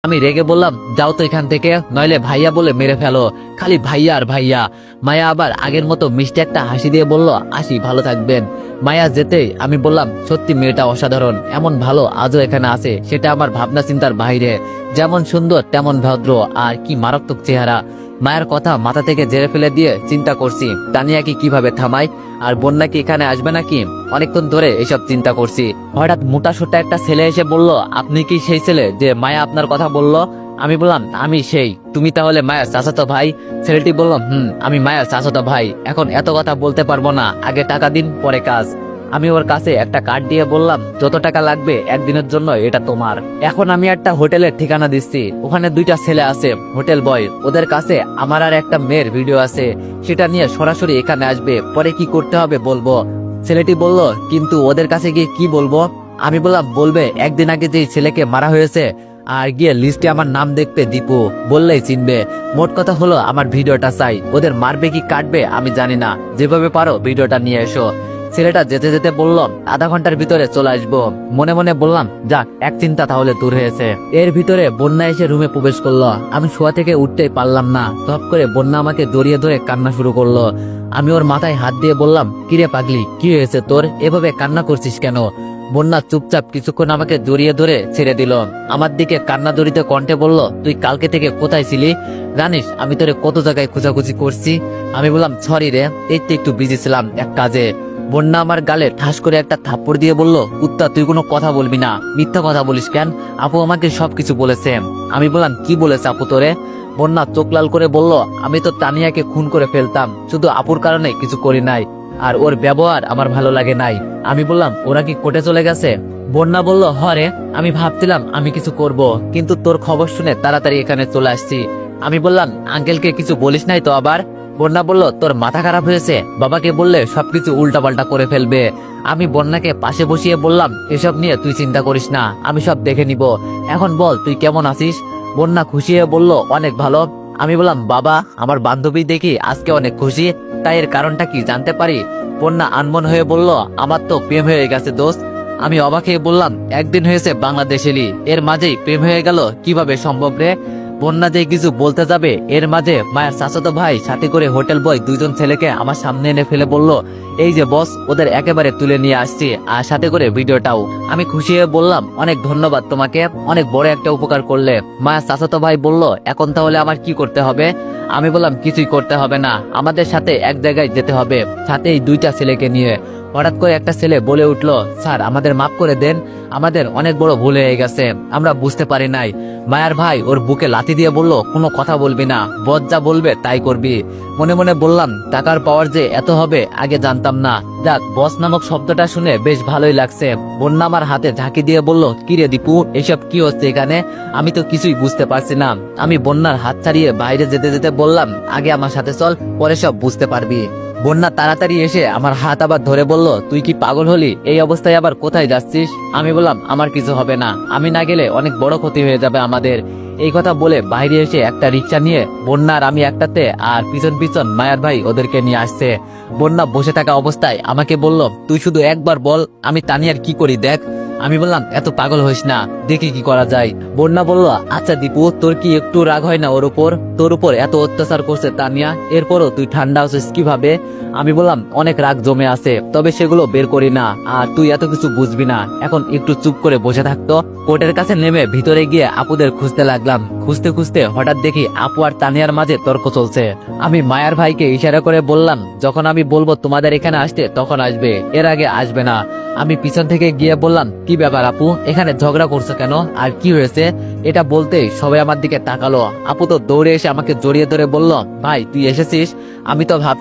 আমি রেগে বললাম, যাও তো এখান থেকে, নইলে ভাইয়া বলে মেরে ফেলো। খালি ভাইয়া আর ভাইয়া। মায়া আবার আগের মতো মিষ্টি একটা হাসি দিয়ে বলল, আসি, ভালো থাকবেন। মায়া যেতেই আমি বললাম, সত্যি মেয়েটা অসাধারণ, এমন ভালো আজও এখানে আছে, সেটা আমার ভাবনা চিন্তার বাইরে। যেমন সুন্দর তেমন ভদ্র, আর কি মারাত্মক চেহারা। মায়ের কথা মাথা থেকে ঝেড়ে ফেলে দিয়ে চিন্তা করছি তানিয়াকে কিভাবে থামাই, আর বন্যা কি এখানে আসবে নাকি। অনেকক্ষণ ধরে এসব চিন্তা করছি। হঠাৎ মোটা সোটা একটা ছেলে এসে বলল, আপনি কি সেই ছেলে যে মায়া আপনার কথা বলল? আমি বললাম, আমি সেই। তুমি তাহলে মায়ের চাচাতো ভাই? ছেলেটি বলল, আমি মায়ের চাচাতো ভাই। এখন এত কথা বলতে পারবো না, আগে টাকা দিন, পরে কাজ। আমি ওর কাছে একটা কার্ড দিয়ে বললাম, যত টাকা লাগবে একদিনের জন্য এটা তোমার। এখন আমি একটা হোটেলের ঠিকানা দিচ্ছি, ওখানে দুইটা ছেলে আছে, হোটেল বয়। ওদের কাছে আমার আর একটা মেয়ের ভিডিও আছে, সেটা নিয়ে সরাসরি এখানে আসবে, পরে কি করতে হবে বলবো। ছেলেটি বলল, কিন্তু ওদের কাছে গিয়ে কি বলবো? আমি বললাম, বলবে একদিন আগে যে ছেলেকে মারা হয়েছে, আর গিয়ে লিস্টে আমার নাম দেখবে দীপু, বললেই চিনবে। মোট কথা হলো আমার ভিডিওটা চাই। ওদের মারবে কি কাটবে আমি জানি না, যেভাবে পারো ভিডিওটা নিয়ে এসো। ছেলেটা যেতে যেতে বলল, আধা ঘন্টার ভিতরে চলে আসবো। মনে মনে বললাম, যাক, এক চিন্তা তাহলে দূর হয়েছে। এর ভিতরে বন্যা এসে রুমে প্রবেশ করলো। আমি শোয়া থেকে উঠতেই পারলাম না, টপ করে বন্যা আমাকে জড়িয়ে ধরে কান্না শুরু করলো। আমি ওর মাথায় হাত দিয়ে বললাম, কিরে পাগলি, কি হয়েছে তোর, এভাবে কান্না করছিস কেন? বন্যা চুপচাপ কিছুক্ষণ আমাকে জড়িয়ে ধরে ছেড়ে দিল। আমার দিকে কান্না জড়িত কণ্ঠে বলল, তুই কালকে থেকে কোথায় ছিলি? জানিস আমি তোরে কত জায়গায় খোঁজাখুঁজি করছি। আমি বললাম, সরি রে, এই তো একটু বিজি ছিলাম এক কাজে। বন্যা আমার গালে ঠাস করে একটা থাপ্পড় দিয়ে বলল, কুত্তা, তুই কোনো কথা বলবি না, মিথ্যা কথা বলিস কেন? আপু আমাকে সবকিছু বলেছে। আমি বললাম, কি বলেছে আপু তোরে? বন্যা চোখ লাল করে বলল, আমি তো তানিয়াকে খুন করে ফেলতাম, শুধু আপুর কারণে কিছু করি নাই, আর ওর ব্যবহার আমার ভালো লাগে নাই। আমি বললাম, ওরা কি কোর্টে চলে গেছে? বন্যা বলল, হরে, আমি ভাবছিলাম আমি কিছু করব, কিন্তু তোর খবর শুনে তাড়াতাড়ি এখানে চলে আসছি। আমি বললাম, আঙ্কেলকে কিছু বলিস নাই তো আবার? বন্যা বলল, তোর মাথা খারাপ হয়েছে, বাবাকে বললে সবকিছু উল্টাপাল্টা করে ফেলবে। আমি বন্যাকে পাশে বসিয়ে বললাম, এসব নিয়ে তুই চিন্তা করিস না, আমি সব দেখে নিব। এখন বল, তুই কেমন আছিস? বন্যা খুশি হয়ে বলল, অনেক ভালো। আমি বললাম, বাবা, আমার বান্ধবী দেখি আজকে অনেক খুশি, তাই এর কারণটা কি জানতে পারি? বন্যা আনমন হয়ে বলল, আমার তো প্রেম হয়ে গেছে দোস্ত। আমি অবাক হয়ে বললাম, একদিন হয়েছে বাংলাদেশ এলি, এর মাঝেই প্রেম হয়ে গেল, কিভাবে সম্ভব রে? বন্যা যে কিছু বলতে যাবে, এর মাঝে মায়ের চাচাতো ভাই সাথে করে হোটেল বয় দুইজন ছেলেকে আমার সামনে এনে ফেলে বলল, এই যে বস, ওদের একেবারে তুলে নিয়ে আসছি, আর সাথে করে ভিডিওটাও। আমি খুশি হয়ে বললাম, অনেক ধন্যবাদ তোমাকে, অনেক বড় একটা উপকার করলে। মায়ের চাচাতো ভাই বলল, এখন তাহলে আমার কি করতে হবে? আমি বললাম, কিছুই করতে হবে না, আমাদের সাথে এক জায়গায় যেতে হবে, সাথে এই দুইটা ছেলেকে নিয়ে। হঠাৎ করে একটা ছেলে বলে উঠলো, স্যার, আমাদের মাফ করে দেন, আমাদের অনেক বড় ভুল হয়ে গেছে, আমরা বুঝতে পারি নাই। মায়ার ভাই ওর বুকে লাথি দিয়ে বলল, কোনো কথা বলবি না, বস যা বলবে তাই করবি। মনে মনে বললাম, টাকার পাওয়ার যে এত হবে আগে জানতাম না। যাক, বস নামক শব্দটা শুনে বেশ ভালোই লাগছে। বন্যা আমার হাতে ঝাঁকি দিয়ে বলল, কিরে দীপু, এসব কি হচ্ছে এখানে? আমি তো কিছুই বুঝতে পারছি না। আমি বন্যার হাত ছাড়িয়ে বাইরে যেতে যেতে বললাম, আগে আমার সাথে চল, পরে সব বুঝতে পারবি। বন্যা তাড়াতাড়ি এসে আমার হাত আবার ধরে বলল, তুই কি পাগল হলি? এই অবস্থায় আবার কোথায় যাচ্ছিস? আমি বললাম, আমার কিছু হবে না, আমি না গেলে অনেক বড় ক্ষতি হয়ে যাবে আমাদের। এই কথা বলে বাইরে এসে একটা রিক্সা নিয়ে বন্যা আর আমি একটাতে, আর পিছন পিছন মায়ার ভাই ওদেরকে নিয়ে আসছে। বন্যা বসে থাকা অবস্থায় আমাকে বলল, তুই শুধু একবার বল, আমি তানিয়ার কি করি দেখ। আমি বললাম, এত পাগল হইস না, দেখি কি করা যায়। বন্যা বলল, আচ্ছা দীপু, তোর কি একটু রাগ হয় না ওর উপর? তোর উপর এত অত্যাচার করছে তানিয়া, এরপরও তুই ঠান্ডা আছিস কিভাবে? আমি বললাম, অনেক রাগ জমে আছে, তবে সেগুলো বের করি না, আর তুই এত কিছু বুঝবি না, এখন একটু চুপ করে বসে থাকতো। কোর্টের কাছে নেমে ভিতরে গিয়ে আপুদের খুঁজতে লাগলাম। খুঁজতে খুঁজতে হঠাৎ দেখি আপু আর তানিয়ার মাঝে তর্ক চলছে। আমি মায়ার ভাইকে ইশারা করে বললাম, যখন আমি বলবো তোমাদের এখানে আসতে তখন আসবে, এর আগে আসবে না। আমি পিছন থেকে গিয়ে বললাম, কি ব্যাপার আপু, এখানে ঝগড়া করছো কেন, আর কি হয়েছে? এটা বলতেই সবাই আমার দিকে তাকালো। আপু তো দৌড়ে এসে আমাকে জড়িয়ে ধরে বলল, ভাই তুই এসেছিস? আমি তো ভাবছি